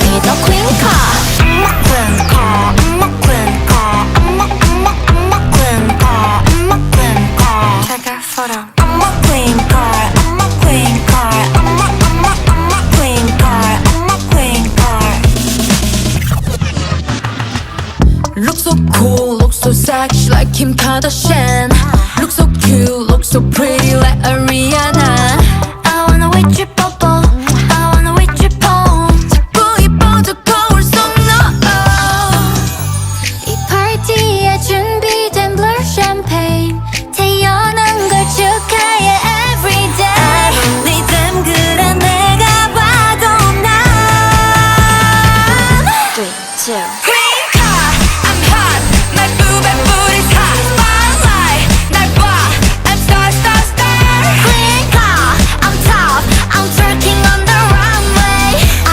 be the queen car. I'm a queen car. I'm a queen car. I'm a queen car. I'm a queen car. Check out photo. I'm a queen car. I'm a queen car. I'm a queen car. I'm a queen car. Look so cool, look so sexy like Kim Kardashian. Look so cute, look so pretty like Ariana.